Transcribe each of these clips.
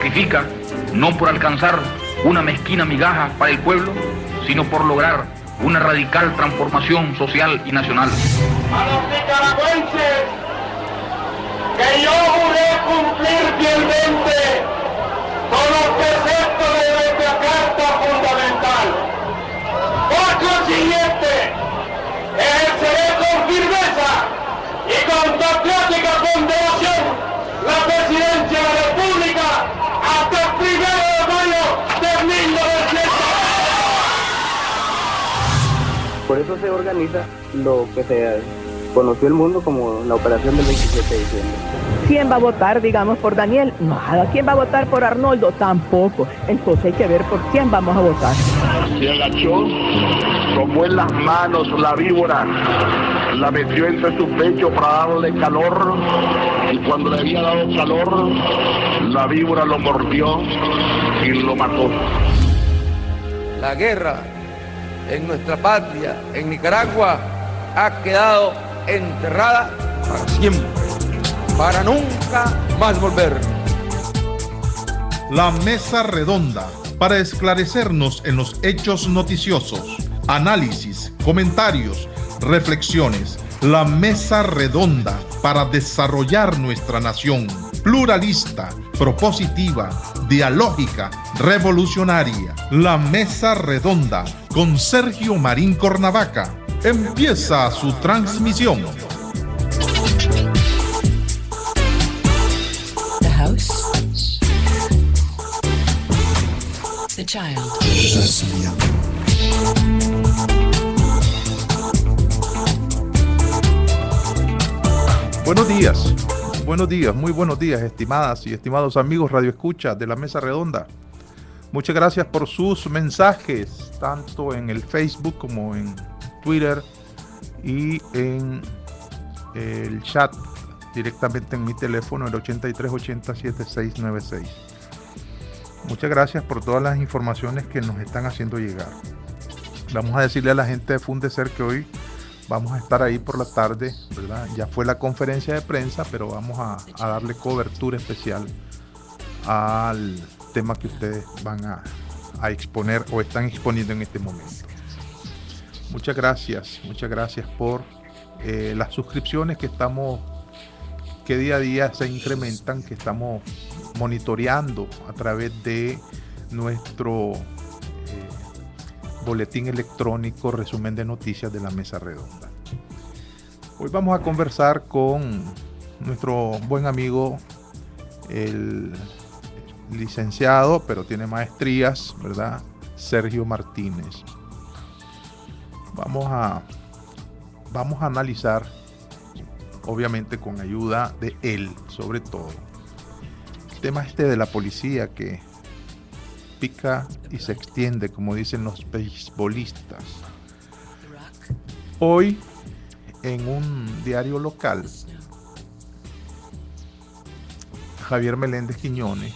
Sacrifica no por alcanzar una mezquina migaja para el pueblo, sino por lograr una radical transformación social y nacional. A los nicaragüenses que yo juré cumplir fielmente con los preceptos de nuestra Carta Fundamental. Por consiguiente, ejerceré con firmeza y con patriótica ponderación la presidencia de la República hasta el 1 de mayo de 1900. Por eso se organiza lo que se conoció el mundo como la operación del 27 de diciembre. ¿Quién va a votar, digamos, por Daniel? Nada. ¿Quién va a votar por Arnoldo? Tampoco. Entonces hay que ver por quién vamos a votar. Se agachó, tomó en las manos la víbora, la metió entre su pecho para darle calor, y cuando le había dado calor, la víbora lo mordió y lo mató. La guerra en nuestra patria, en Nicaragua, ha quedado enterrada para siempre, para nunca más volver. La mesa redonda, para esclarecernos en los hechos noticiosos, análisis, comentarios, reflexiones. La mesa redonda para desarrollar nuestra nación, pluralista, propositiva, dialógica, revolucionaria. La mesa redonda con Sergio Marín Cornavaca. Empieza su transmisión. The house, the child. Buenos días, muy buenos días, estimadas y estimados amigos Radio Escucha de la Mesa Redonda. Muchas gracias por sus mensajes, tanto en el Facebook como en Twitter y en el chat directamente en mi teléfono, el 8380-7696. Muchas gracias por todas las informaciones que nos están haciendo llegar. Vamos a decirle a la gente de Fundecer que hoy vamos a estar ahí por la tarde, ¿verdad? Ya fue la conferencia de prensa, pero vamos a darle cobertura especial al tema que ustedes van a exponer o están exponiendo en este momento. Muchas gracias por las suscripciones que día a día se incrementan, que estamos monitoreando a través de nuestro boletín electrónico, resumen de noticias de la Mesa Redonda. Hoy vamos a conversar con nuestro buen amigo, el licenciado, pero tiene maestrías, ¿verdad? Sergio Martínez. Vamos a analizar, obviamente con ayuda de él, sobre todo, el tema de la policía que pica y se extiende, como dicen los beisbolistas. Hoy, en un diario local, Javier Meléndez Quiñones,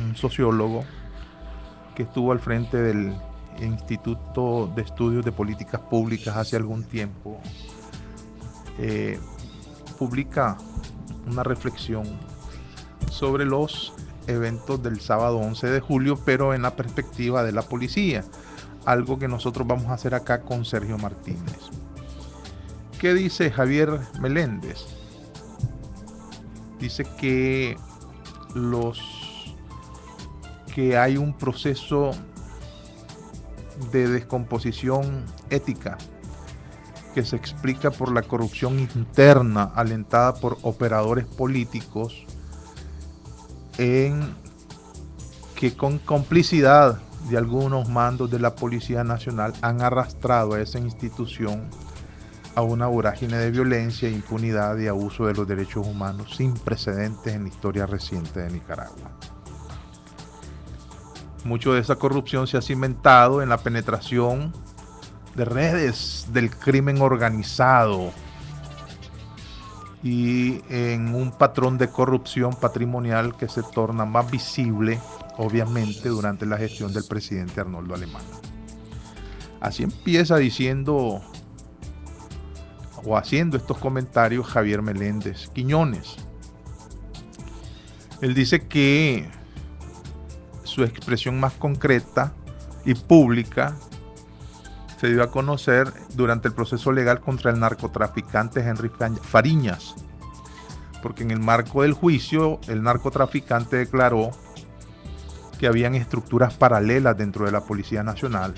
un sociólogo que estuvo al frente del Instituto de Estudios de Políticas Públicas hace algún tiempo, publica una reflexión sobre los eventos del sábado 11 de julio, pero en la perspectiva de la policía, algo que nosotros vamos a hacer acá con Sergio Martínez. ¿Qué dice Javier Meléndez? Dice que hay un proceso de descomposición ética que se explica por la corrupción interna alentada por operadores políticos que con complicidad de algunos mandos de la Policía Nacional han arrastrado a esa institución a una vorágine de violencia, impunidad y abuso de los derechos humanos sin precedentes en la historia reciente de Nicaragua. Mucho de esa corrupción se ha cimentado en la penetración de redes del crimen organizado y en un patrón de corrupción patrimonial que se torna más visible, obviamente, durante la gestión del presidente Arnoldo Alemán. Así empieza diciendo o haciendo estos comentarios Javier Meléndez Quiñones. Él dice que su expresión más concreta y pública se dio a conocer durante el proceso legal contra el narcotraficante Henry Fariñas, porque en el marco del juicio el narcotraficante declaró que habían estructuras paralelas dentro de la Policía Nacional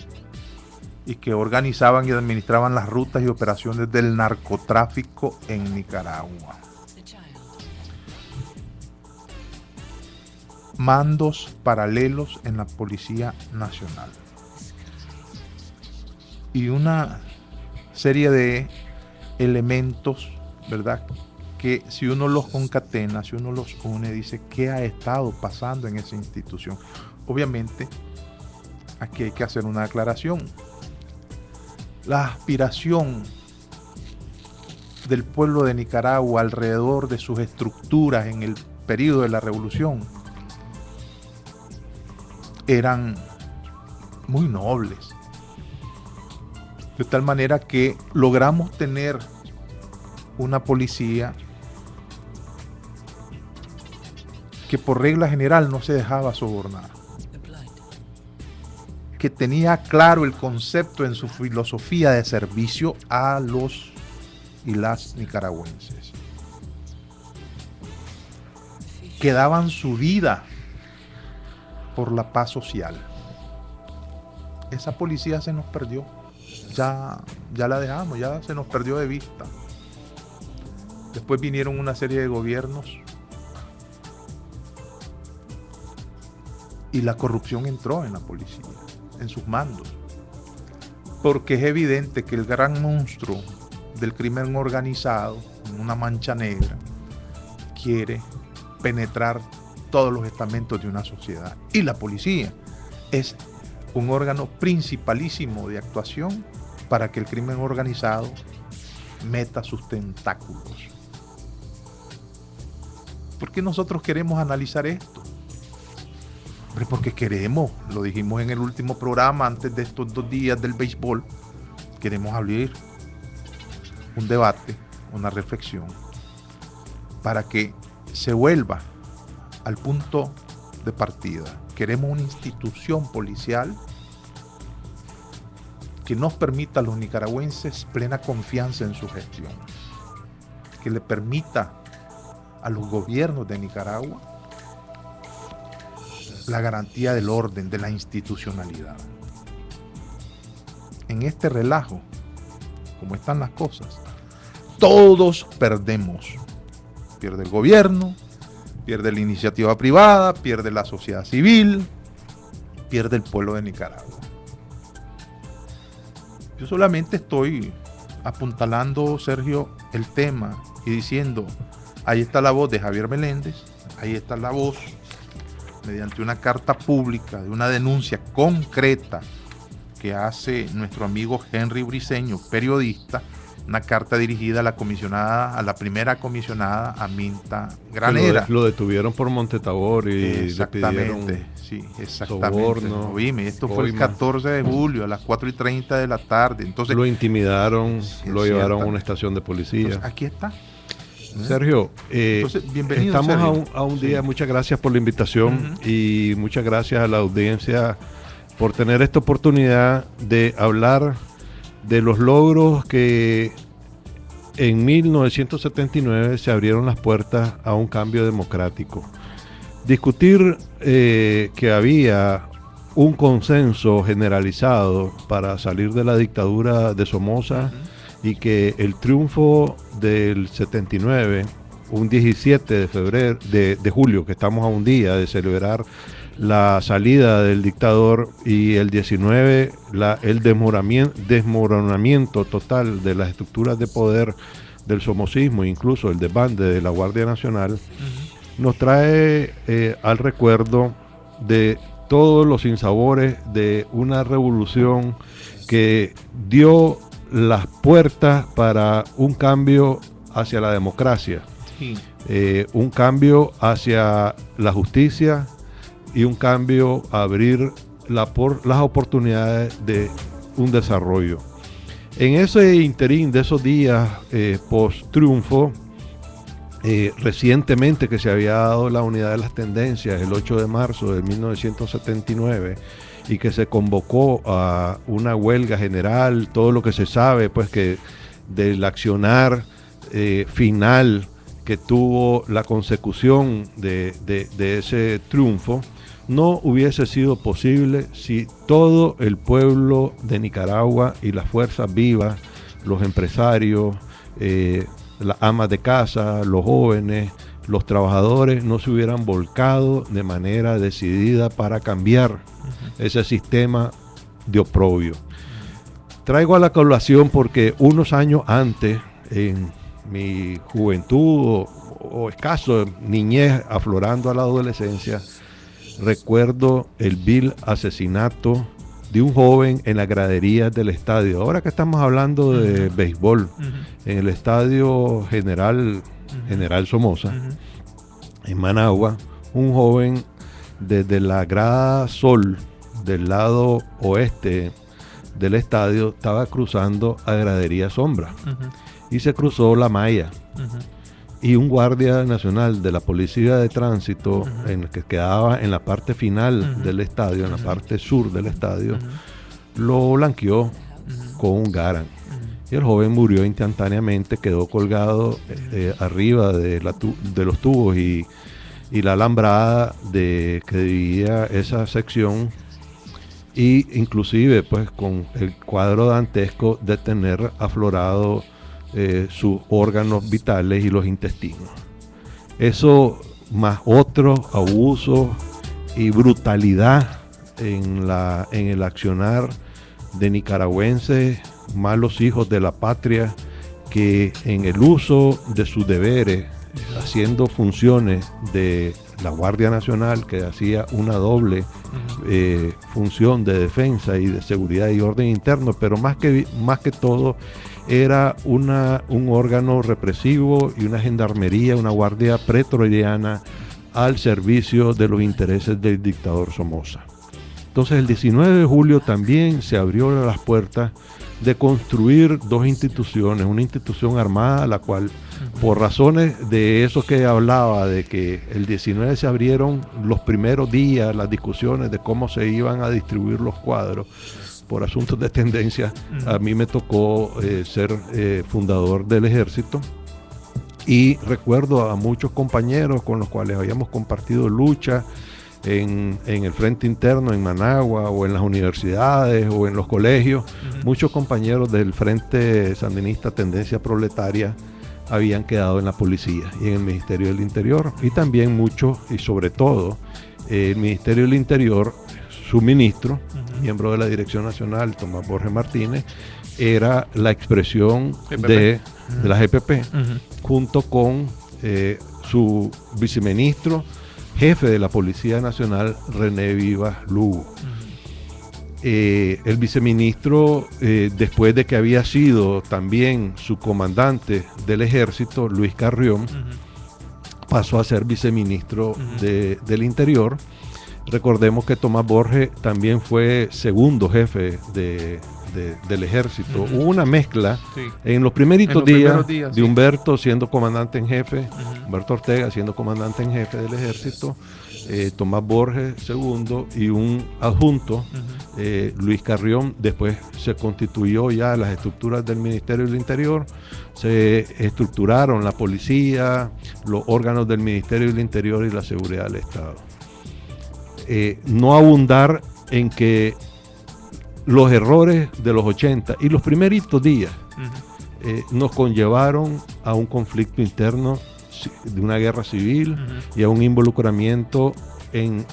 y que organizaban y administraban las rutas y operaciones del narcotráfico en Nicaragua. Mandos paralelos en la Policía Nacional. Y una serie de elementos, ¿verdad?, que si uno los concatena, si uno los une, dice qué ha estado pasando en esa institución. Obviamente, aquí hay que hacer una aclaración. La aspiración del pueblo de Nicaragua alrededor de sus estructuras en el periodo de la revolución eran muy nobles, de tal manera que logramos tener una policía que por regla general no se dejaba sobornar, que tenía claro el concepto en su filosofía de servicio a los y las nicaragüenses, que daban su vida por la paz social. Esa policía se nos perdió, ya la dejamos, ya se nos perdió de vista. Después vinieron una serie de gobiernos y la corrupción entró en la policía, en sus mandos, porque es evidente que el gran monstruo del crimen organizado, una mancha negra, quiere penetrar todos los estamentos de una sociedad, y la policía es un órgano principalísimo de actuación para que el crimen organizado meta sus tentáculos. ¿Por qué nosotros queremos analizar esto? Hombre, porque queremos, lo dijimos en el último programa antes de estos 2 días del béisbol, queremos abrir un debate, una reflexión, para que se vuelva al punto de partida. Queremos una institución policial que nos permita a los nicaragüenses plena confianza en su gestión, que le permita a los gobiernos de Nicaragua la garantía del orden, de la institucionalidad. En este relajo, como están las cosas, todos perdemos. Pierde el gobierno, pierde la iniciativa privada, pierde la sociedad civil, pierde el pueblo de Nicaragua. Yo solamente estoy apuntalando, Sergio, el tema y diciendo, ahí está la voz de Javier Meléndez, ahí está la voz mediante una carta pública de una denuncia concreta que hace nuestro amigo Henry Briceño, periodista, una carta dirigida a la comisionada, a la primera comisionada, Aminta Granera. Lo detuvieron por Montetabor y le pidieron sí, exactamente. Soborno, Oíme, esto fue el 14 de julio a las 4:30 de la tarde. Entonces, lo intimidaron, sí, lo llevaron a una estación de policía. Entonces, aquí está. Sergio, entonces, bienvenido, estamos Sergio. a un día, muchas gracias por la invitación y muchas gracias a la audiencia por tener esta oportunidad de hablar de los logros que en 1979 se abrieron las puertas a un cambio democrático. Discutir que había un consenso generalizado para salir de la dictadura de Somoza y que el triunfo del 79, un 17 de febrero, de julio, que estamos a un día de celebrar la salida del dictador, y el 19 el desmoronamiento total de las estructuras de poder del somocismo, incluso el desbande de la Guardia Nacional, nos trae al recuerdo de todos los sinsabores de una revolución que dio las puertas para un cambio hacia la democracia, un cambio hacia la justicia y un cambio a abrir las oportunidades de un desarrollo. En ese interín de esos días post triunfo, recientemente que se había dado la unidad de las tendencias el 8 de marzo de 1979 y que se convocó a una huelga general, todo lo que se sabe pues que del accionar final que tuvo la consecución de ese triunfo, no hubiese sido posible si todo el pueblo de Nicaragua y las fuerzas vivas, los empresarios, las amas de casa, los jóvenes, los trabajadores no se hubieran volcado de manera decidida para cambiar ese sistema de oprobio. Traigo a la colación porque unos años antes, en mi juventud o escaso niñez aflorando a la adolescencia, recuerdo el vil asesinato de un joven en las graderías del estadio. Ahora que estamos hablando de béisbol, en el estadio General Somoza, en Managua, un joven desde la grada Sol del lado oeste del estadio estaba cruzando a gradería Sombra y se cruzó la malla. Y un guardia nacional de la policía de tránsito, en el que quedaba en la parte final del estadio, en la parte sur del estadio, lo blanqueó con un Garand. Y el joven murió instantáneamente, quedó colgado arriba de los tubos y la alambrada que dividía esa sección, y inclusive pues con el cuadro dantesco de tener aflorado sus órganos vitales y los intestinos. Eso más otros abusos y brutalidad en el accionar de nicaragüenses, malos hijos de la patria, que en el uso de sus deberes, haciendo funciones de la Guardia Nacional, que hacía una doble función de defensa y de seguridad y orden interno, pero más que todo era un órgano represivo y una gendarmería, una guardia pretoriana al servicio de los intereses del dictador Somoza. Entonces el 19 de julio también se abrió las puertas de construir dos instituciones, una institución armada, la cual por razones de eso que hablaba, de que el 19 se abrieron los primeros días las discusiones de cómo se iban a distribuir los cuadros, por asuntos de tendencia, a mí me tocó ser fundador del ejército, y recuerdo a muchos compañeros con los cuales habíamos compartido lucha en el frente interno en Managua o en las universidades o en los colegios. Muchos compañeros del Frente Sandinista Tendencia Proletaria habían quedado en la policía y en el Ministerio del Interior, y también muchos, y sobre todo el Ministerio del Interior, su ministro, miembro de la Dirección Nacional, Tomás Borges Martínez, era la expresión de la GPP, junto con su viceministro, jefe de la Policía Nacional, René Vivas Lugo. El viceministro, después de que había sido también su comandante del ejército, Luis Carrión, pasó a ser viceministro del Interior. Recordemos que Tomás Borges también fue segundo jefe del ejército. Hubo una mezcla en los primeritos días de Humberto siendo comandante en jefe, Humberto Ortega siendo comandante en jefe del ejército, Tomás Borges segundo, y un adjunto, Luis Carrión. Después se constituyó ya las estructuras del Ministerio del Interior, se estructuraron la policía, los órganos del Ministerio del Interior y la seguridad del Estado. No abundar en que los errores de los 80 y los primeritos días nos conllevaron a un conflicto interno, de una guerra civil, y a un involucramiento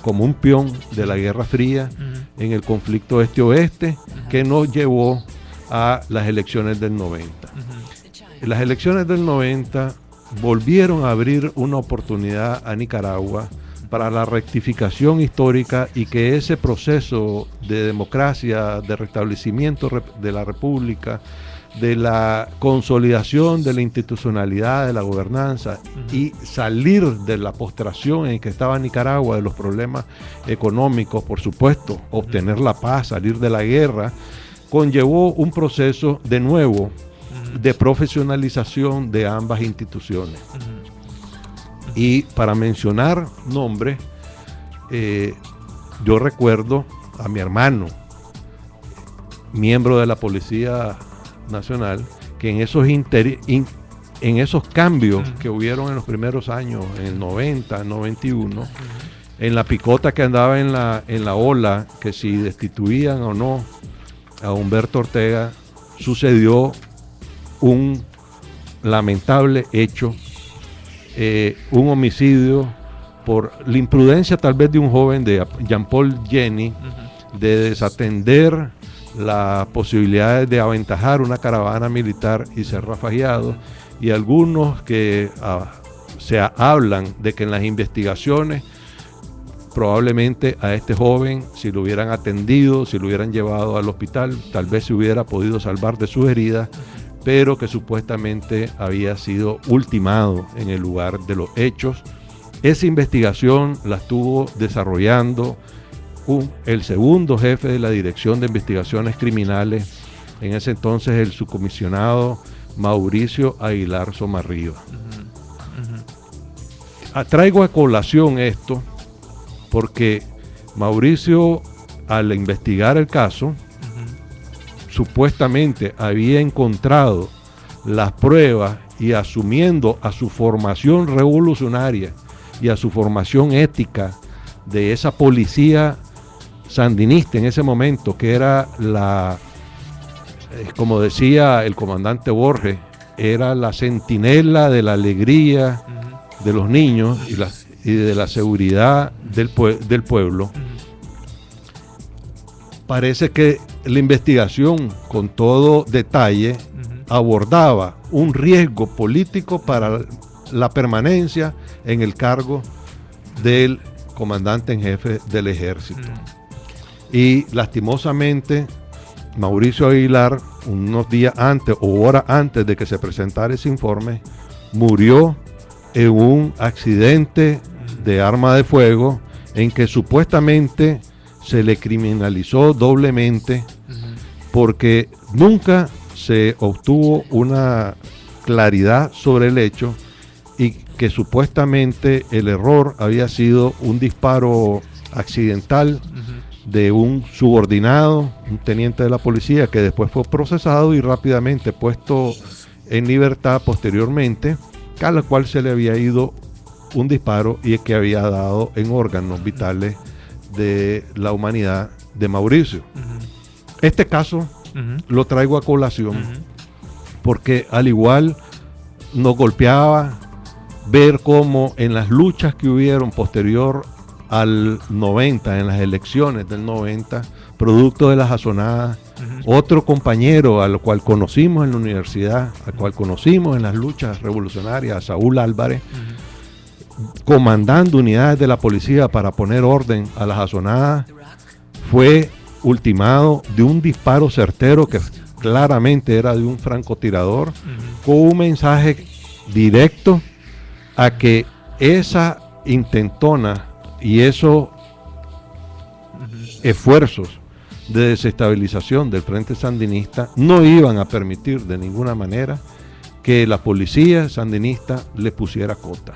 como un peón de la Guerra Fría en el conflicto este-oeste, que nos llevó a las elecciones del 90. Las elecciones del 90 volvieron a abrir una oportunidad a Nicaragua para la rectificación histórica, y que ese proceso de democracia, de restablecimiento de la república, de la consolidación de la institucionalidad, de la gobernanza, y salir de la postración en que estaba Nicaragua, de los problemas económicos, por supuesto, obtener la paz, salir de la guerra, conllevó un proceso de nuevo de profesionalización de ambas instituciones. Y para mencionar nombres, yo recuerdo a mi hermano, miembro de la Policía Nacional, que en esos cambios que hubieron en los primeros años, en el 90, 91, en la picota que andaba en la ola, que si destituían o no a Humberto Ortega, sucedió un lamentable hecho, un homicidio por la imprudencia tal vez de un joven, de Jean-Paul Jenny, de desatender las posibilidades de aventajar una caravana militar y ser rafagueado, y algunos que hablan de que en las investigaciones probablemente a este joven, si lo hubieran atendido, si lo hubieran llevado al hospital, tal vez se hubiera podido salvar de sus heridas, pero que supuestamente había sido ultimado en el lugar de los hechos. Esa investigación la estuvo desarrollando el segundo jefe de la Dirección de Investigaciones Criminales, en ese entonces el subcomisionado Mauricio Aguilar Somarriba. Traigo a colación esto porque Mauricio, al investigar el caso, supuestamente había encontrado las pruebas, y asumiendo a su formación revolucionaria y a su formación ética de esa policía sandinista en ese momento, que era como decía el comandante Borges, era la centinela de la alegría de los niños y de la seguridad del pueblo. Parece que la investigación con todo detalle abordaba un riesgo político para la permanencia en el cargo del comandante en jefe del ejército. Y lastimosamente Mauricio Aguilar, unos días antes o horas antes de que se presentara ese informe, murió en un accidente de arma de fuego en que supuestamente se le criminalizó doblemente, porque nunca se obtuvo una claridad sobre el hecho, y que supuestamente el error había sido un disparo accidental de un subordinado, un teniente de la policía, que después fue procesado y rápidamente puesto en libertad posteriormente, a la cual se le había ido un disparo y que había dado en órganos vitales de la humanidad de Mauricio. Este caso lo traigo a colación porque al igual nos golpeaba ver cómo en las luchas que hubieron posterior al 90, en las elecciones del 90, producto de las azonadas, otro compañero al cual conocimos en la universidad, al cual conocimos en las luchas revolucionarias, a Saúl Álvarez, comandando unidades de la policía para poner orden a las azonadas, fue ultimado de un disparo certero que claramente era de un francotirador, con un mensaje directo a que esa intentona y esos esfuerzos de desestabilización del Frente Sandinista no iban a permitir de ninguna manera que la policía sandinista le pusiera cota.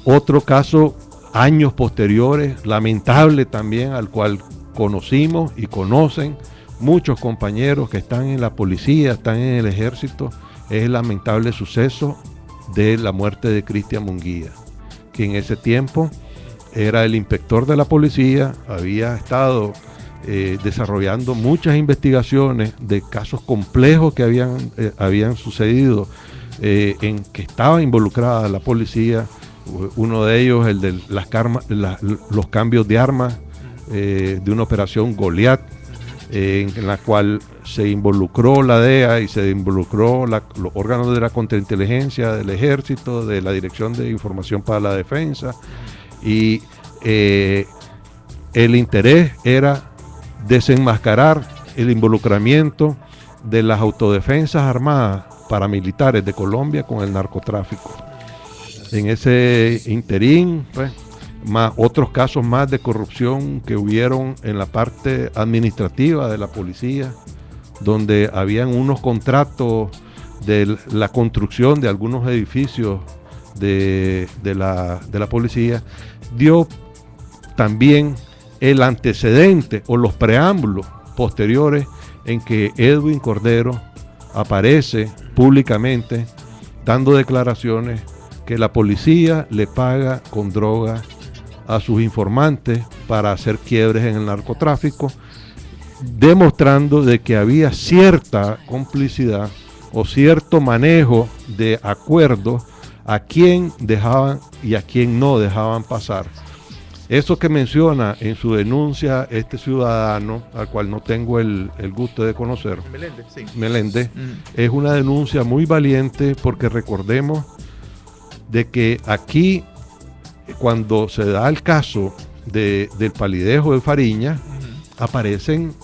Otro caso, años posteriores, lamentable también, al cual conocimos y conocen muchos compañeros que están en la policía, están en el ejército, es el lamentable suceso de la muerte de Cristian Munguía, que en ese tiempo era el inspector de la policía, había estado desarrollando muchas investigaciones de casos complejos que habían sucedido, en que estaba involucrada la policía. Uno de ellos, el de los cambios de armas de una operación Goliat, en la cual se involucró la DEA y se involucró los órganos de la contrainteligencia del ejército, de la Dirección de Información para la Defensa, y el interés era desenmascarar el involucramiento de las autodefensas armadas paramilitares de Colombia con el narcotráfico. En ese interín, pues, más otros casos más de corrupción que hubieron en la parte administrativa de la policía, donde habían unos contratos de la construcción de algunos edificios de la policía, dio también el antecedente o los preámbulos posteriores en que Edwin Cordero aparece públicamente dando declaraciones que la policía le paga con drogas a sus informantes para hacer quiebres en el narcotráfico, demostrando de que había cierta complicidad o cierto manejo de acuerdos a quién dejaban y a quién no dejaban pasar. Eso que menciona en su denuncia este ciudadano, al cual no tengo el gusto de conocer, Meléndez, es una denuncia muy valiente, porque recordemos de que aquí, cuando se da el caso del palidejo de Fariña, aparecen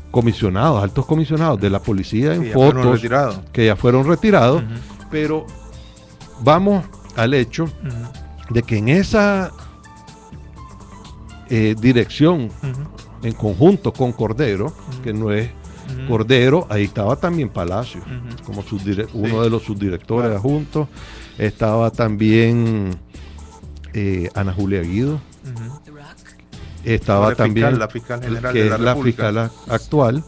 comisionados, altos comisionados de la policía en fotos que ya fueron retirados, pero vamos al hecho de que en esa dirección, en conjunto con Cordero, que no es Cordero, ahí estaba también Palacio, como uno de los subdirectores adjuntos, estaba también Ana Julia Guido, estaba también la fiscal general que de la es la República. fiscal actual,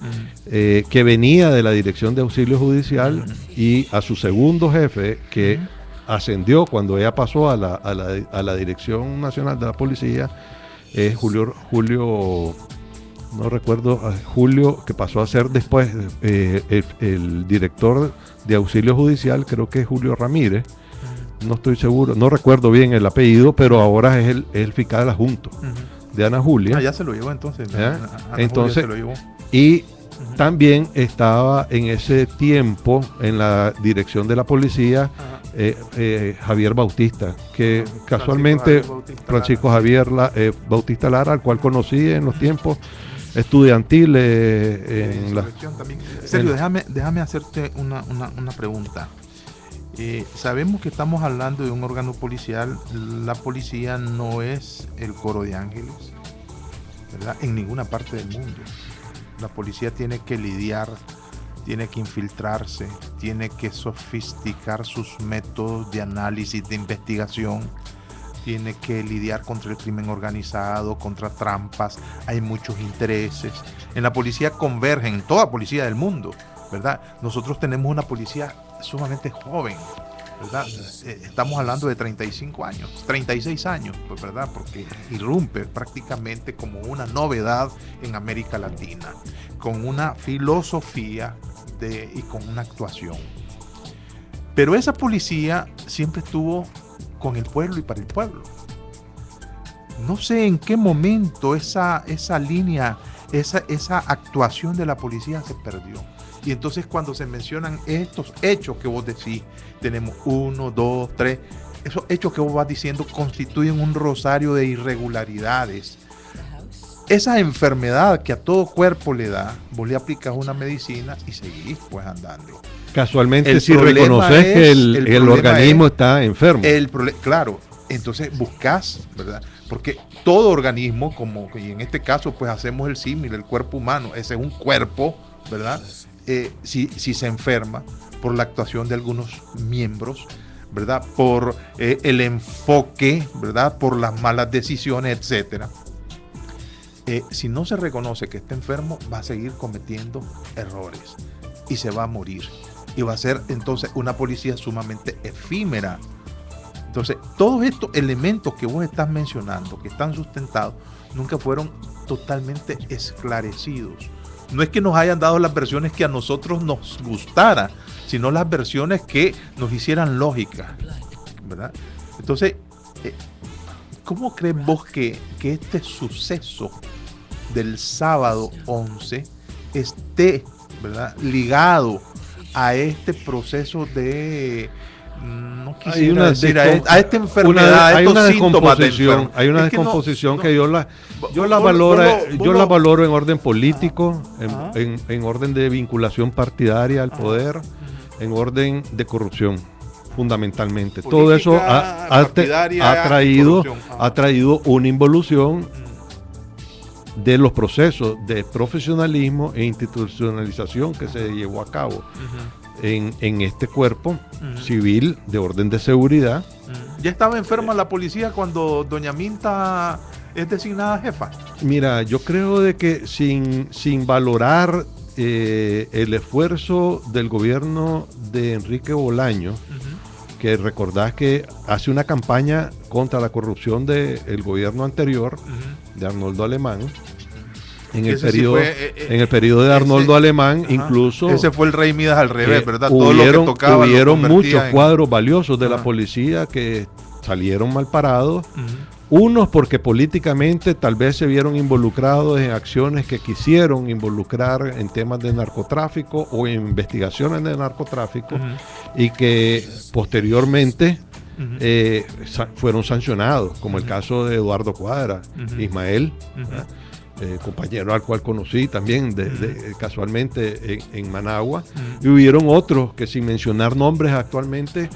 que venía de la Dirección de Auxilio Judicial, y a su segundo jefe, que ascendió cuando ella pasó a la Dirección Nacional de la Policía, es Julio, no recuerdo, Julio, que pasó a ser después el director de Auxilio Judicial, creo que es Julio Ramírez, no estoy seguro, no recuerdo bien el apellido, pero ahora es el fiscal adjunto de Ana Julia. Ya se lo llevó entonces. Entonces, se lo llevó. Y también estaba en ese tiempo en la dirección de la policía Javier Bautista, que casualmente Francisco Javier Bautista Lara, al cual conocí en los tiempos estudiantiles. Sergio, déjame hacerte una pregunta. Sabemos que estamos hablando de un órgano policial. La policía no es el coro de ángeles, ¿verdad? En ninguna parte del mundo. La policía tiene que lidiar, tiene que infiltrarse, tiene que sofisticar sus métodos de análisis, de investigación, tiene que lidiar contra el crimen organizado, contra trampas, hay muchos intereses. En la policía convergen, en toda policía del mundo, ¿verdad? Nosotros tenemos una policía sumamente joven, ¿verdad? Estamos hablando de 35 años, 36 años, pues, ¿verdad? Porque irrumpe prácticamente como una novedad en América Latina, con una filosofía y con una actuación. Pero esa policía siempre estuvo con el pueblo y para el pueblo. No sé en qué momento esa línea, esa actuación de la policía se perdió. Y entonces cuando se mencionan estos hechos que vos decís, tenemos 1, 2, 3, esos hechos que vos vas diciendo constituyen un rosario de irregularidades. Esa enfermedad que a todo cuerpo le da, vos le aplicas una medicina y seguís pues andando. Casualmente, si reconoces que el organismo está enfermo. Claro, entonces buscas, ¿verdad? Porque todo organismo, y en este caso pues hacemos el símil, el cuerpo humano, ese es un cuerpo, ¿verdad? Si se enferma por la actuación de algunos miembros, ¿verdad? Por el enfoque, ¿verdad? Por las malas decisiones, etcétera. Si no se reconoce que está enfermo, va a seguir cometiendo errores y se va a morir. Y va a ser entonces una policía sumamente efímera. Entonces, todos estos elementos que vos estás mencionando, que están sustentados, nunca fueron totalmente esclarecidos. No es que nos hayan dado las versiones que a nosotros nos gustara, sino las versiones que nos hicieran lógica, ¿verdad? Entonces, ¿cómo crees vos que este suceso del sábado 11 esté, ¿verdad?, ligado a este proceso de, no quisiera decir, a esta enfermedad, hay una descomposición, que yo la valoro en orden político, en orden de vinculación partidaria al poder, en orden de corrupción, fundamentalmente. Todo eso ha traído una involución de los procesos de profesionalismo e institucionalización que se llevó a cabo. en este cuerpo civil de orden de seguridad. ¿Ya estaba enferma la policía cuando doña Minta es designada jefa? Mira, yo creo de que sin valorar el esfuerzo del gobierno de Enrique Bolaños, que recordás que hace una campaña contra la corrupción del gobierno anterior, de Arnoldo Alemán, en el periodo de Arnoldo Alemán, incluso ese fue el rey Midas al revés, ¿verdad? Todo lo que tocaba hubieron muchos cuadros valiosos de la Ajá. policía que salieron mal parados. Unos porque políticamente tal vez se vieron involucrados en acciones que quisieron involucrar en temas de narcotráfico o en investigaciones de narcotráfico, y que posteriormente fueron sancionados, como el caso de Eduardo Cuadra, Ismael, compañero al cual conocí también casualmente en Managua, y hubieron otros que, sin mencionar nombres actualmente,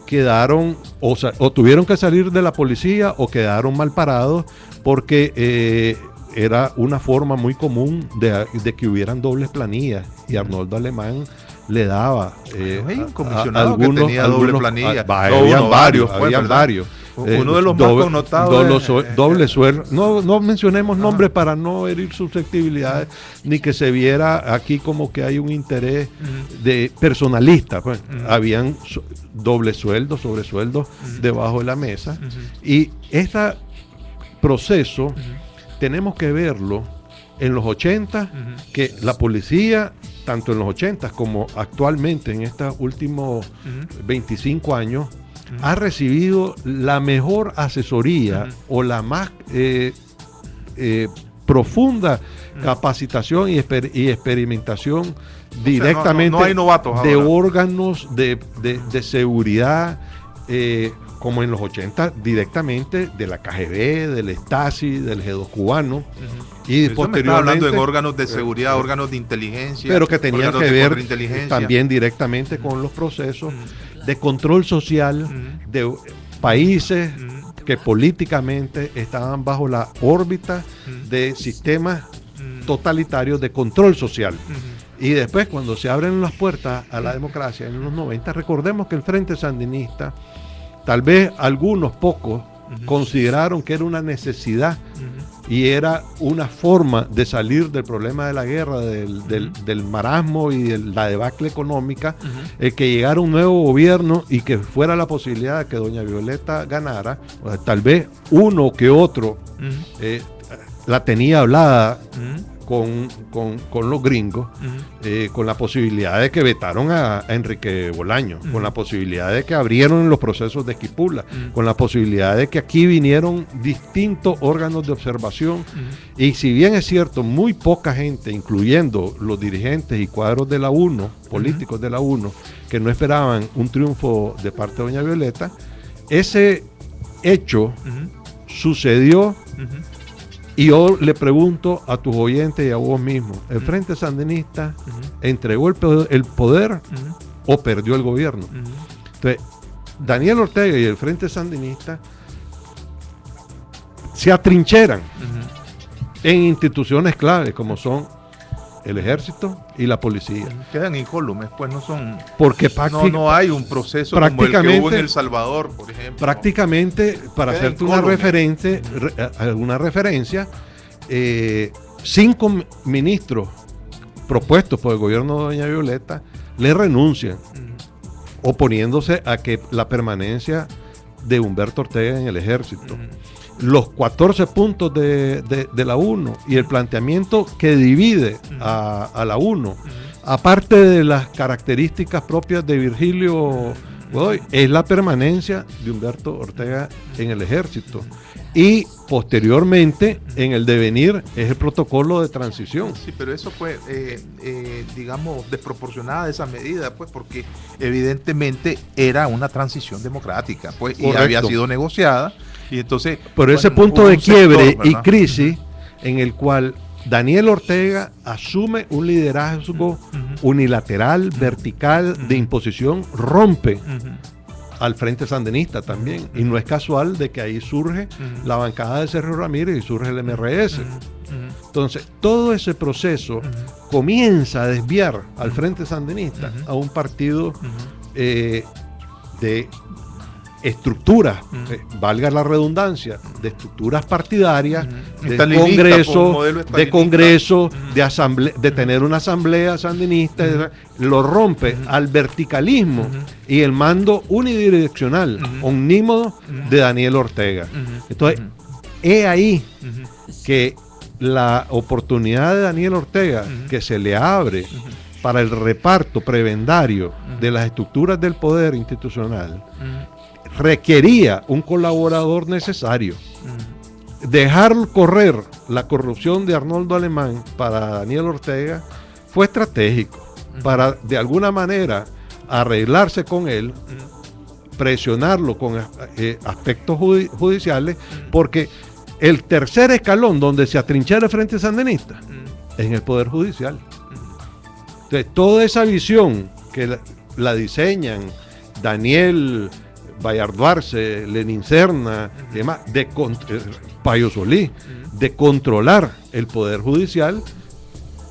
quedaron o tuvieron que salir de la policía o quedaron mal parados porque era una forma muy común de que hubieran dobles planillas, y Arnoldo Alemán le daba hay un comisionado que tenía doble planilla. Habían varios. Uno de los más connotados doble sueldo. No mencionemos nombres para no herir susceptibilidades, ni que se viera aquí como que hay un interés de personalista. Pues. Habían doble sueldo, sobresueldos debajo de la mesa. Y este proceso tenemos que verlo en los 80, que la policía, tanto en los 80 como actualmente en estos últimos 25 años, ha recibido la mejor asesoría o la más profunda capacitación y experimentación directamente, no hay novatos de ahora. órganos de seguridad, como en los 80, directamente de la KGB, del Stasi, del G2 cubano. Y eso me está hablando en órganos de seguridad, órganos de inteligencia. Pero que tenían que ver también directamente con los procesos de control social de países que políticamente estaban bajo la órbita de sistemas totalitarios de control social. Y después, cuando se abren las puertas a la democracia en los 90, recordemos que el Frente Sandinista, tal vez algunos pocos, consideraron que era una necesidad y era una forma de salir del problema de la guerra, del marasmo y de la debacle económica, el que llegara un nuevo gobierno y que fuera la posibilidad de que doña Violeta ganara. O sea, tal vez uno que otro la tenía hablada con los gringos, con la posibilidad de que vetaron a Enrique Bolaños, con la posibilidad de que abrieron los procesos de Esquipula, con la posibilidad de que aquí vinieron distintos órganos de observación, y si bien es cierto, muy poca gente, incluyendo los dirigentes y cuadros de la UNO, políticos de la UNO, que no esperaban un triunfo de parte de doña Violeta, ese hecho sucedió. Y yo le pregunto a tus oyentes y a vos mismo, ¿el Frente Sandinista entregó el poder o perdió el gobierno? Entonces, Daniel Ortega y el Frente Sandinista se atrincheran en instituciones claves como son el ejército y la policía. Quedan incólumes, pues no son... Porque no hay un proceso como el que hubo en El Salvador, por ejemplo. Prácticamente, para hacerte una referencia, 5 ministros propuestos por el gobierno de doña Violeta le renuncian, oponiéndose a que la permanencia de Humberto Ortega en el ejército. Los 14 puntos de la UNO y el planteamiento que divide a la UNO, aparte de las características propias de Virgilio Godoy, es la permanencia de Humberto Ortega en el ejército. Y posteriormente, en el devenir, es el protocolo de transición. Sí, pero eso fue, digamos, desproporcionada esa medida, pues, porque evidentemente era una transición democrática, pues, y había sido negociada. Y entonces, pero ese punto de quiebre y crisis en el cual Daniel Ortega asume un liderazgo unilateral, vertical, de imposición, rompe al Frente Sandinista también. Y no es casual de que ahí surge la bancada de Sergio Ramírez y surge el MRS. Entonces, todo ese proceso comienza a desviar al Frente Sandinista a un partido de estructuras, valga la redundancia, de estructuras partidarias, de congreso, de asamblea, de tener una asamblea sandinista, lo rompe al verticalismo y el mando unidireccional, omnímodo de Daniel Ortega. Entonces, es ahí que la oportunidad de Daniel Ortega que se le abre para el reparto prebendario de las estructuras del poder institucional requería un colaborador necesario. Dejar correr la corrupción de Arnoldo Alemán para Daniel Ortega fue estratégico para de alguna manera arreglarse con él, presionarlo con aspectos judiciales, porque el tercer escalón donde se atrinchera el Frente Sandinista es en el Poder Judicial. Entonces, toda esa visión que la diseñan Daniel Bayardo Arce, Lenín Serna, demás, Payo Solís, de controlar el Poder Judicial,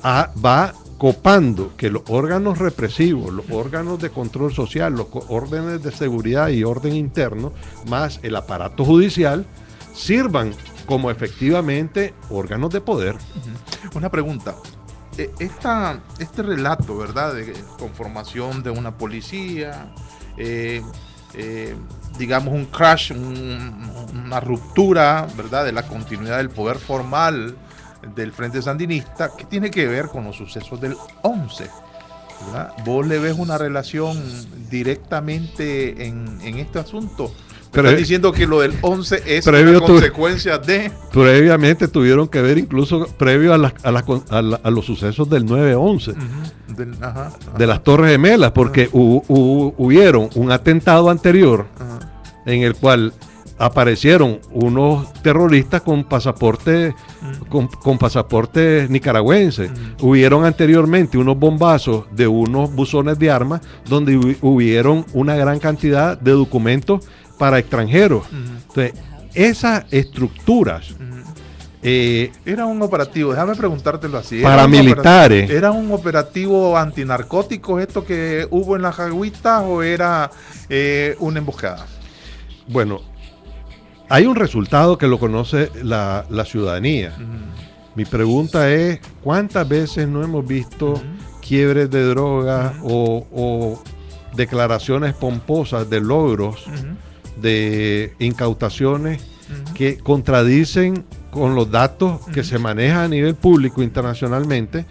va copando que los órganos represivos, los órganos de control social, los órdenes de seguridad y orden interno, más el aparato judicial, sirvan como efectivamente órganos de poder. Una pregunta. Este relato, ¿verdad?, de conformación de una policía, digamos un crash, una ruptura, ¿verdad?, de la continuidad del poder formal del Frente Sandinista, ¿qué tiene que ver con los sucesos del 11? ¿Verdad? ¿Vos le ves una relación directamente en este asunto? Estás diciendo que lo del 11 es una consecuencia de... Previamente tuvieron que ver incluso previo a los sucesos del 9-11, de las Torres Gemelas, porque hubieron un atentado anterior en el cual aparecieron unos terroristas con pasaportes nicaragüenses. Hubieron anteriormente unos bombazos de unos buzones de armas donde hubieron una gran cantidad de documentos para extranjeros. Entonces, esas estructuras era un operativo, déjame preguntártelo así, paramilitares. ¿Era un operativo antinarcóticos esto que hubo en las Jagüitas o era una emboscada? Bueno, hay un resultado que lo conoce la ciudadanía. Mi pregunta es, ¿cuántas veces no hemos visto quiebres de drogas o declaraciones pomposas de logros, de incautaciones que contradicen con los datos que se manejan a nivel público internacionalmente,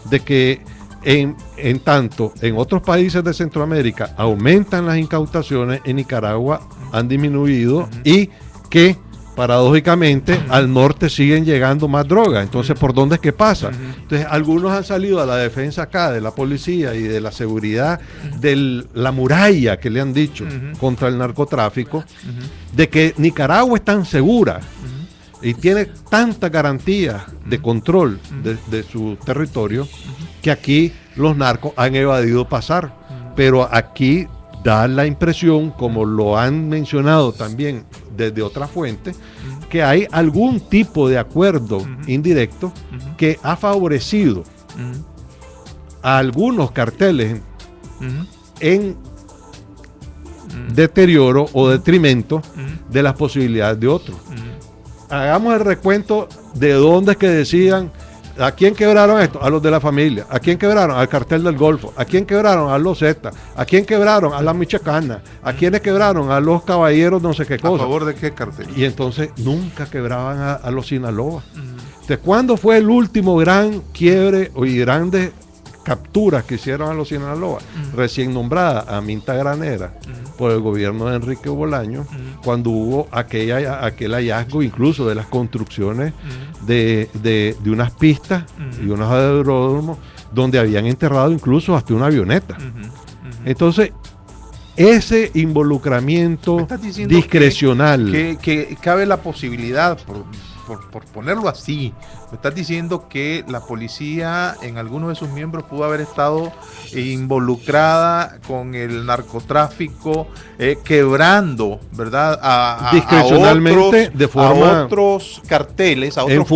de que en tanto en otros países de Centroamérica aumentan las incautaciones, en Nicaragua han disminuido y que paradójicamente al norte siguen llegando más drogas? Entonces, ¿por dónde es que pasa? Entonces, algunos han salido a la defensa acá de la policía y de la seguridad, de la muralla que le han dicho contra el narcotráfico, de que Nicaragua es tan segura y tiene tanta garantía de control de su territorio, que aquí los narcos han evadido pasar. Pero aquí da la impresión, como lo han mencionado también desde otra fuente, que hay algún tipo de acuerdo indirecto que ha favorecido a algunos carteles en deterioro o detrimento de las posibilidades de otros. Hagamos el recuento de dónde es que decían: ¿a quién quebraron esto? A los de la familia. ¿A quién quebraron? Al cartel del Golfo. ¿A quién quebraron? A los Zetas. ¿A quién quebraron? A la Michoacana. ¿A quiénes quebraron? A los caballeros no sé qué cosa. ¿A favor de qué cartel? Y entonces nunca quebraban a los Sinaloa. Entonces, ¿cuándo fue el último gran quiebre y grandes capturas que hicieron a los Sinaloa? Recién nombrada Aminta Granera por el gobierno de Enrique Bolaño, cuando hubo aquel hallazgo incluso de las construcciones de unas pistas y unos aeródromos donde habían enterrado incluso hasta una avioneta. Entonces, ese involucramiento discrecional. Que cabe la posibilidad, por ponerlo así, me estás diciendo que la policía en algunos de sus miembros pudo haber estado involucrada con el narcotráfico, quebrando, ¿verdad? Discrecionalmente, de forma, a otros carteles, a otros en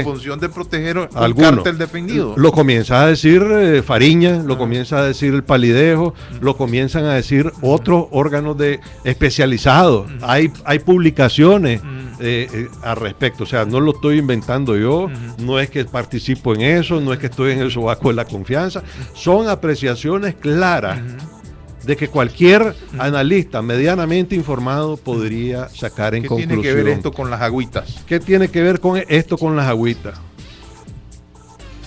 función de proteger un cártel defendido. Lo comienza a decir Fariña, lo comienza a decir el Palidejo, lo comienzan a decir otros órganos especializados. Hay publicaciones al respecto, o sea, no lo estoy inventando yo, no es que participo en eso, no es que estoy en el sobaco de la confianza, son apreciaciones claras de que cualquier analista medianamente informado podría sacar en conclusión. ¿Qué tiene que ver esto con las agüitas? ¿Qué tiene que ver con esto con las agüitas?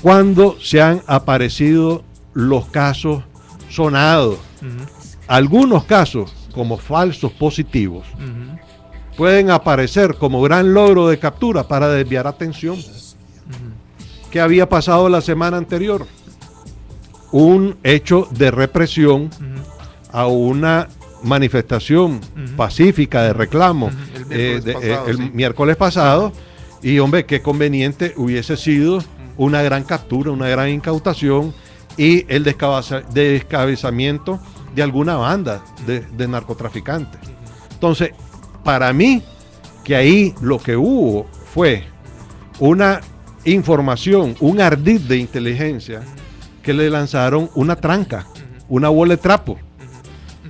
Cuando se han aparecido los casos sonados, algunos casos como falsos positivos, pueden aparecer como gran logro de captura para desviar atención. ¿Qué había pasado la semana anterior? Un hecho de represión a una manifestación pacífica de reclamo el miércoles pasado, y hombre, qué conveniente hubiese sido una gran captura, una gran incautación y el descabezamiento de alguna banda de narcotraficantes. Entonces, para mí, que ahí lo que hubo fue una información, un ardid de inteligencia que le lanzaron una tranca, una bola de trapo,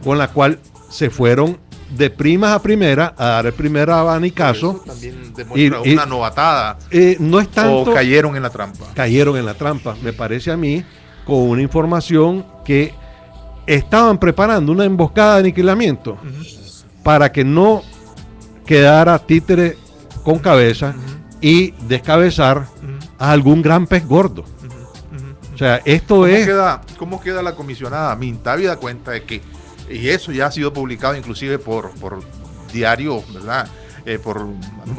con la cual se fueron de primas a primera a dar el primer abanicazo. Eso también demuestra una novatada. No es tanto, o cayeron en la trampa. Cayeron en la trampa, me parece a mí, con una información que estaban preparando una emboscada de aniquilamiento para que no quedara títere con cabeza y descabezar a algún gran pez gordo. O sea, esto es... ¿Cómo queda la comisionada Minta? Habida cuenta de que, y eso ya ha sido publicado inclusive por diarios, ¿verdad?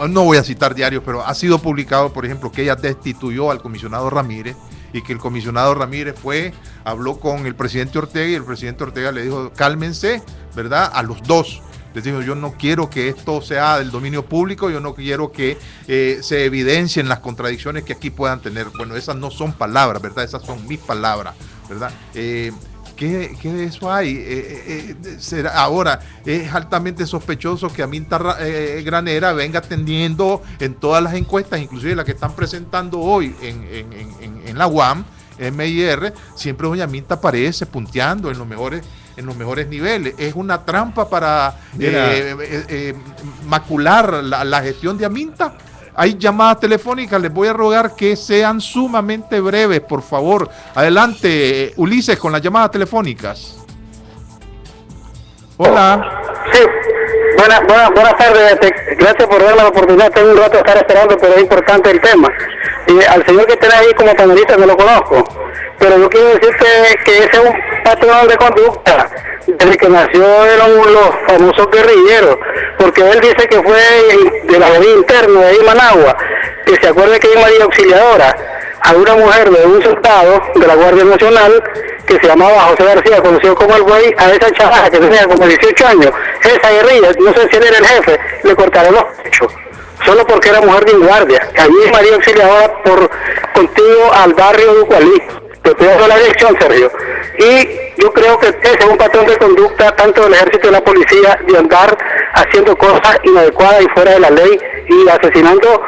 No voy a citar diarios, pero ha sido publicado, por ejemplo, que ella destituyó al comisionado Ramírez, y que el comisionado Ramírez habló con el presidente Ortega, y el presidente Ortega le dijo, cálmense, ¿verdad? A los dos. Les digo, yo no quiero que esto sea del dominio público, yo no quiero que se evidencien las contradicciones que aquí puedan tener. Bueno, esas no son palabras, ¿verdad? Esas son mis palabras, ¿verdad? ¿Qué de eso hay? Ahora, es altamente sospechoso que Aminta Granera venga teniendo en todas las encuestas, inclusive la que están presentando hoy en la UAM, MIR, siempre doña Aminta aparece punteando en los mejores niveles. Es una trampa para macular la gestión de Aminta. Hay llamadas telefónicas, les voy a rogar que sean sumamente breves, por favor. Adelante, Ulises, con las llamadas telefónicas. Hola. Sí, buenas tardes. Gracias por darme la oportunidad. Tengo un rato de estar esperando, pero es importante el tema. Y al señor que tiene ahí como panelista no lo conozco, pero yo quiero decirte que ese es un patrón de conducta desde que nació los famosos guerrilleros, porque él dice que fue de la gobierno interno de ahí Managua, que se acuerde que hay María Auxiliadora, a una mujer de un soldado de la Guardia Nacional que se llamaba José García, conocido como el Güey, a esa chavaja que tenía como 18 años, esa guerrilla, no sé si él era el jefe, le cortaron los pechos, solo porque era mujer de guardia. Allí es María Auxiliadora contigo al barrio de Ucualí. Te pido la dirección, Sergio. Y yo creo que ese es un patrón de conducta tanto del ejército y de la policía, de andar haciendo cosas inadecuadas y fuera de la ley y asesinando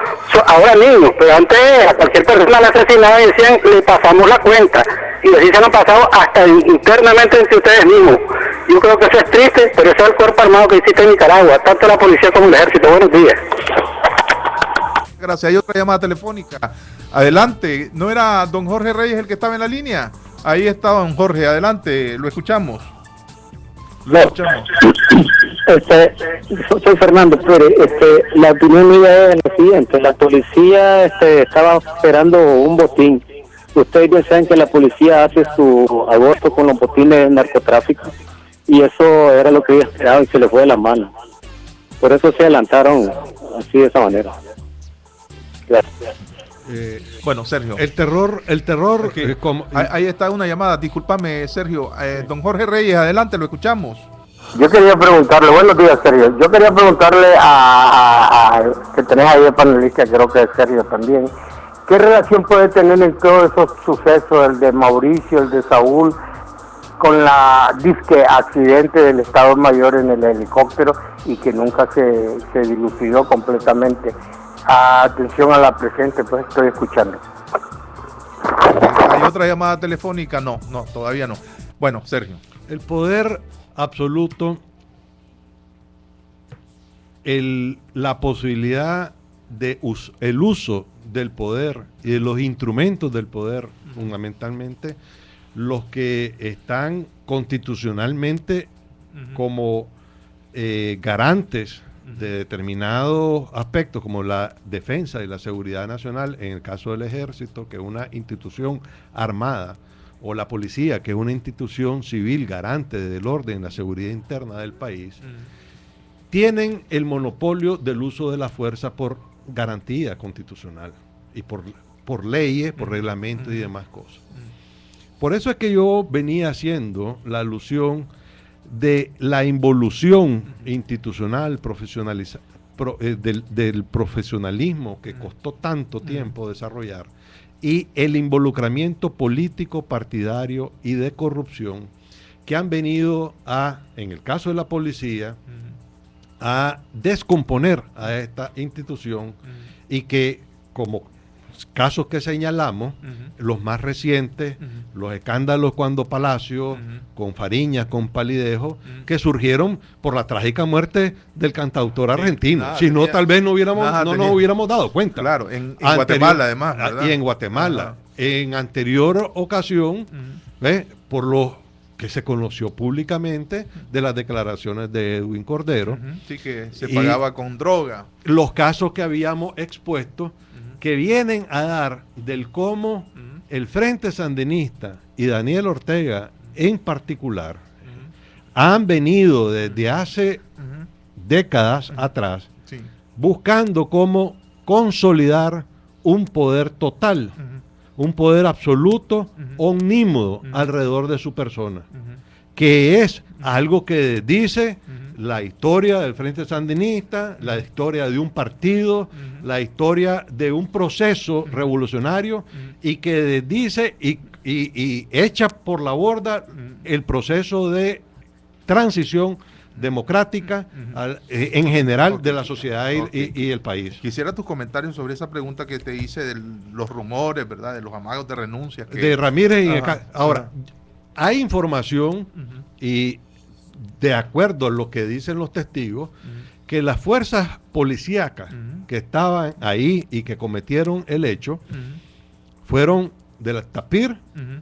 ahora niños, pero antes a cualquier persona la asesinaba y decían, le pasamos la cuenta, y así se han pasado hasta internamente entre ustedes mismos. Yo creo que eso es triste, pero eso es el cuerpo armado que existe en Nicaragua, tanto la policía como el ejército. Buenos días. Gracias. Hay otra llamada telefónica. Adelante. ¿No era don Jorge Reyes el que estaba en la línea? Ahí está don Jorge. Adelante. Lo escuchamos. Soy Fernando Pérez. La opinión mía es la siguiente. La policía estaba esperando un botín. Ustedes bien saben que la policía hace su agosto con los botines de narcotráfico, y eso era lo que había esperado y se le fue de las manos. Por eso se adelantaron así de esa manera. Gracias. Bueno, Sergio. El terror. Ahí está una llamada. Discúlpame, Sergio. Don Jorge Reyes, adelante, lo escuchamos. Yo quería preguntarle, buenos días, Sergio. Yo quería preguntarle a que tenés ahí de panelista, creo que es Sergio también, ¿qué relación puede tener en todos esos sucesos, el de Mauricio, el de Saúl, con la disque accidente del Estado Mayor en el helicóptero y que nunca se dilucidó completamente? Atención a la presente, pues estoy escuchando. ¿Hay otra llamada telefónica? No, todavía no. Bueno, Sergio. El poder absoluto, la posibilidad de el uso del poder y de los instrumentos del poder, fundamentalmente los que están constitucionalmente como garantes de determinados aspectos, como la defensa y la seguridad nacional, en el caso del ejército, que es una institución armada, o la policía, que es una institución civil garante del orden y la seguridad interna del país, tienen el monopolio del uso de la fuerza por garantía constitucional y por leyes, por reglamentos y demás cosas. Por eso es que yo venía haciendo la alusión de la involución institucional, del profesionalismo que costó tanto tiempo desarrollar, y el involucramiento político, partidario y de corrupción que han venido en el caso de la policía, a descomponer a esta institución y que, como casos que señalamos, los más recientes, los escándalos cuando Palacio, con Fariñas, con Palidejo, que surgieron por la trágica muerte del cantautor argentino. Si no, tal vez no nos hubiéramos dado cuenta. Claro, en Guatemala además, ¿verdad? Y en Guatemala. En anterior ocasión, por lo que se conoció públicamente de las declaraciones de Edwin Cordero. Sí, que se pagaba con droga. Los casos que habíamos expuesto, que vienen a dar del cómo el Frente Sandinista y Daniel Ortega en particular han venido desde hace décadas atrás buscando cómo consolidar un poder total, un poder absoluto, omnímodo alrededor de su persona, que es algo que dice la historia del Frente Sandinista, la historia de un partido, la historia de un proceso revolucionario, y que dice y echa por la borda el proceso de transición democrática en general de la sociedad y el país. Quisiera tus comentarios sobre esa pregunta que te hice de los rumores, ¿verdad? De los amagos de renuncia. De Ramírez y ahora, hay información y de acuerdo a lo que dicen los testigos, que las fuerzas policíacas que estaban ahí y que cometieron el hecho fueron de la TAPIR,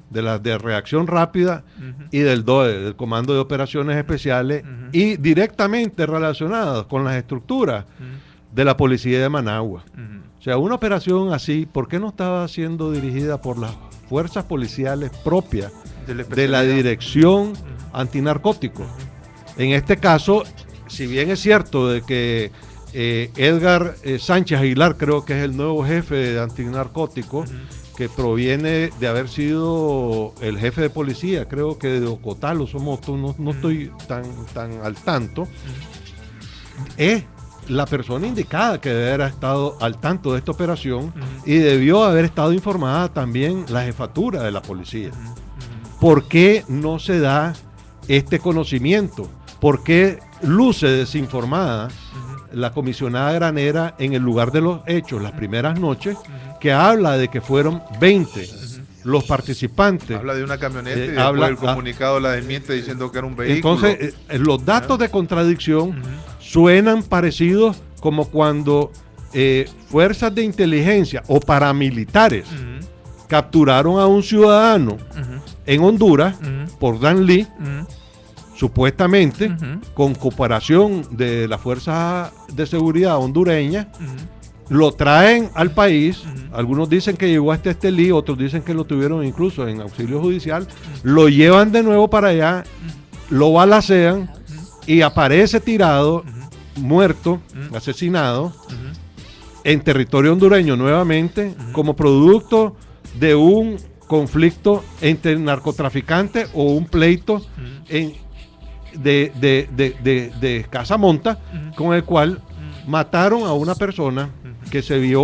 de la de reacción rápida y del DOE, del Comando de Operaciones Especiales, y directamente relacionadas con las estructuras de la policía de Managua. O sea, una operación así, ¿por qué no estaba siendo dirigida por las fuerzas policiales propias de la Dirección Antinarcóticos? En este caso, si bien es cierto de que Edgar Sánchez Aguilar, creo que es el nuevo jefe de antinarcóticos, que proviene de haber sido el jefe de policía, creo que de Ocotal o Somoto, no estoy tan al tanto, es la persona indicada que debe haber estado al tanto de esta operación y debió haber estado informada también la jefatura de la policía. ¿Por qué no se da este conocimiento? ¿Por qué luce desinformada la comisionada Granera en el lugar de los hechos, las primeras noches, que habla de que fueron 20 los participantes? Habla de una camioneta y después el comunicado la desmiente diciendo que era un vehículo. Entonces, los datos de contradicción suenan parecidos como cuando fuerzas de inteligencia o paramilitares capturaron a un ciudadano en Honduras por Dan Lee, supuestamente con cooperación de las fuerzas de seguridad hondureñas, lo traen al país, algunos dicen que llegó hasta Estelí, otros dicen que lo tuvieron incluso en auxilio judicial, lo llevan de nuevo para allá, lo balacean y aparece tirado, muerto, asesinado, en territorio hondureño nuevamente, como producto de un conflicto entre narcotraficantes o un pleito de escasa monta, con el cual mataron a una persona que se vio